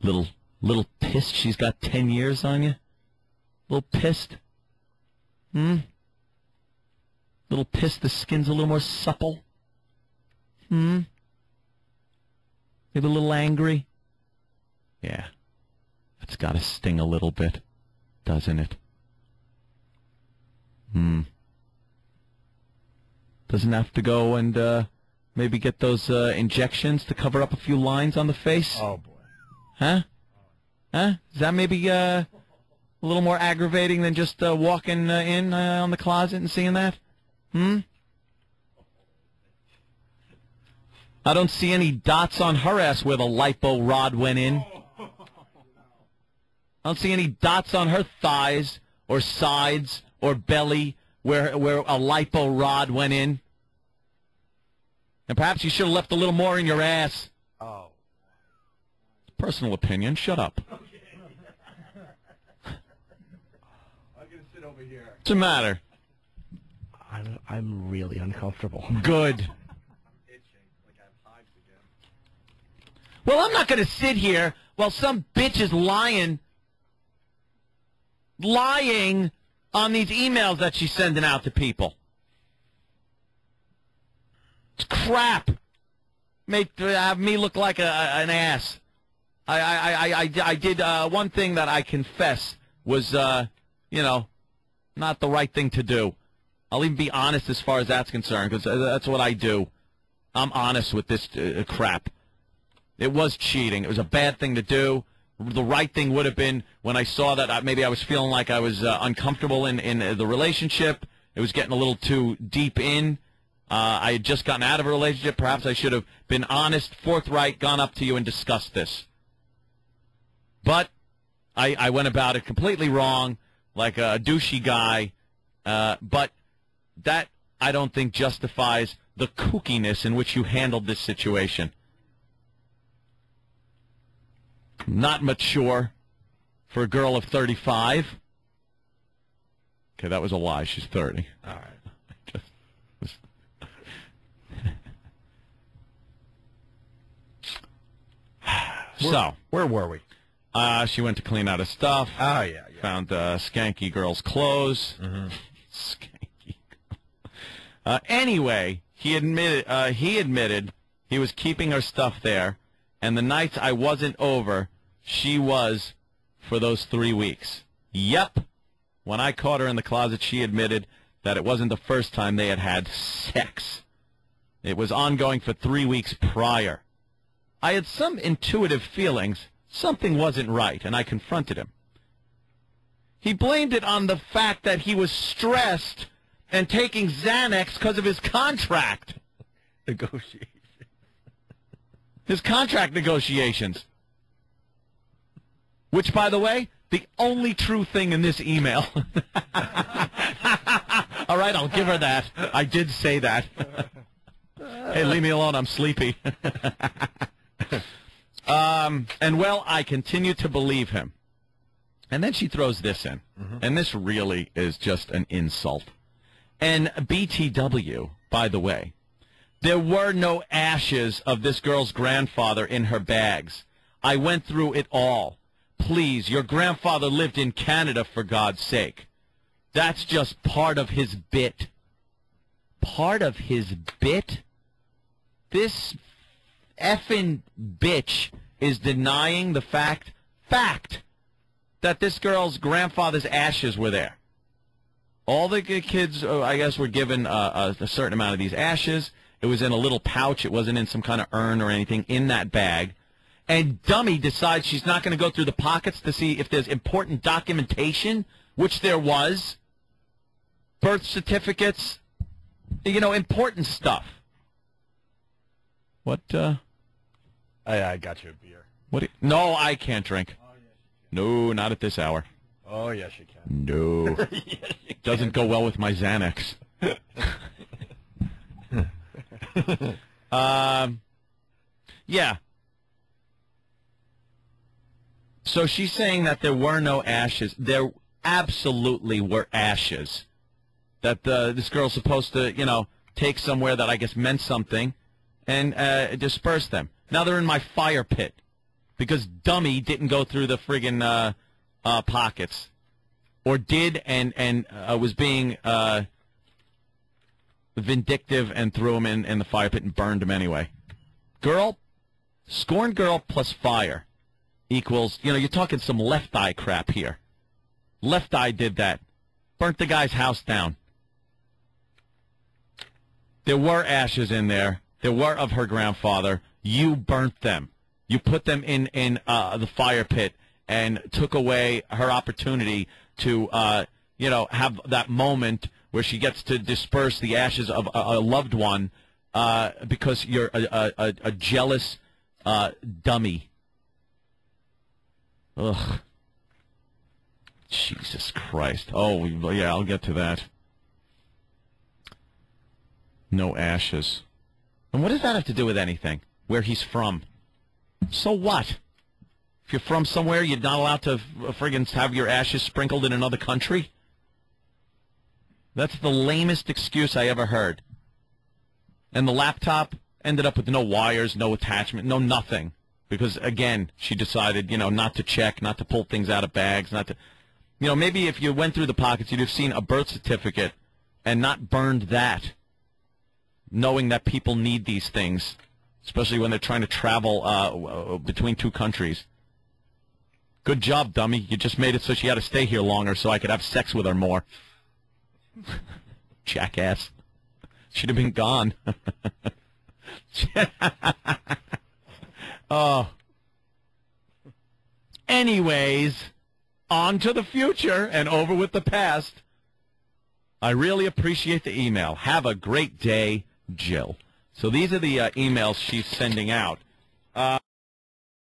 Little pissed she's got 10 years on you? Little pissed? Little pissed the skin's a little more supple? Maybe a little angry? Yeah. It's got to sting a little bit, doesn't it? Doesn't have to go and maybe get those injections to cover up a few lines on the face? Oh, boy. Huh? Huh? Is that maybe a little more aggravating than just walking in on the closet and seeing that? I don't see any dots on her ass where the lipo rod went in. I don't see any dots on her thighs or sides or belly where a lipo rod went in. And perhaps you should have left a little more in your ass. Oh. Personal opinion. Shut up. Okay. I'm going to sit over here. What's the matter? I'm really uncomfortable. Good. I'm itching like I have hives again. Well, I'm not going to sit here while some bitch is lying on these emails that she's sending out to people. It's crap. Have me look like an ass. I did one thing that I confess was, not the right thing to do. I'll even be honest as far as that's concerned, because that's what I do. I'm honest with this crap. It was cheating. It was a bad thing to do. The right thing would have been when I saw that maybe I was feeling like I was uncomfortable in the relationship. It was getting a little too deep in. I had just gotten out of a relationship. Perhaps I should have been honest, forthright, gone up to you and discussed this. But I went about it completely wrong, like a douchey guy. But that, I don't think, justifies the kookiness in which you handled this situation. Not mature for a girl of 35. Okay, that was a lie. She's 30. All right. So, where were we? She went to clean out his stuff. Oh, yeah. Found skanky girl's clothes. Skanky girl. Anyway, he admitted he was keeping her stuff there, and the nights I wasn't over, she was for those 3 weeks. Yep. When I caught her in the closet, she admitted that it wasn't the first time they had had sex. It was ongoing for 3 weeks prior. I had some intuitive feelings something wasn't right, and I confronted him. He blamed it on the fact that he was stressed and taking Xanax because of his contract. Negotiation. His contract negotiations. Which, by the way, the only true thing in this email. All right, I'll give her that. I did say that. Hey, leave me alone. I'm sleepy. And, well, I continue to believe him. And then she throws this in. And this really is just an insult. And BTW, by the way, there were no ashes of this girl's grandfather in her bags. I went through it all. Please, your grandfather lived in Canada, for God's sake. That's just part of his bit. Part of his bit? This effing bitch is denying the fact that this girl's grandfather's ashes were there. All the kids, I guess, were given a certain amount of these ashes. It was in a little pouch. It wasn't in some kind of urn or anything in that bag. And Dummy decides she's not going to go through the pockets to see if there's important documentation, which there was. Birth certificates, important stuff. What, I got you a beer. No, I can't drink. Oh, yes, you No, not at this hour. can. Oh, yes, you can. No. Yes, you Doesn't go well with my Xanax. Yeah. So she's saying that there were no ashes. There absolutely were ashes. That this girl's supposed to, take somewhere that I guess meant something and disperse them. Now they're in my fire pit. because dummy didn't go through the friggin' pockets, or did and was being vindictive and threw him in the fire pit and burned him anyway. Girl, scorned girl plus fire equals, you're talking some left eye crap here. Left eye did that. Burnt the guy's house down. There were ashes in there. There were of her grandfather. You burnt them. You put them in the fire pit and took away her opportunity to, have that moment where she gets to disperse the ashes of a loved one because you're a jealous dummy. Ugh. Jesus Christ. Oh, yeah, I'll get to that. No ashes. And what does that have to do with anything? Where he's from? So what? If you're from somewhere, you're not allowed to friggin' have your ashes sprinkled in another country? That's the lamest excuse I ever heard. And the laptop ended up with no wires, no attachment, no nothing. Because, again, she decided, not to check, not to pull things out of bags, not to... maybe if you went through the pockets, you'd have seen a birth certificate and not burned that, knowing that people need these things, especially when they're trying to travel between two countries. Good job, dummy. You just made it so she had to stay here longer so I could have sex with her more. Jackass. Should have been gone. Oh. Anyways, on to the future and over with the past. I really appreciate the email. Have a great day, Jill. So these are the emails she's sending out.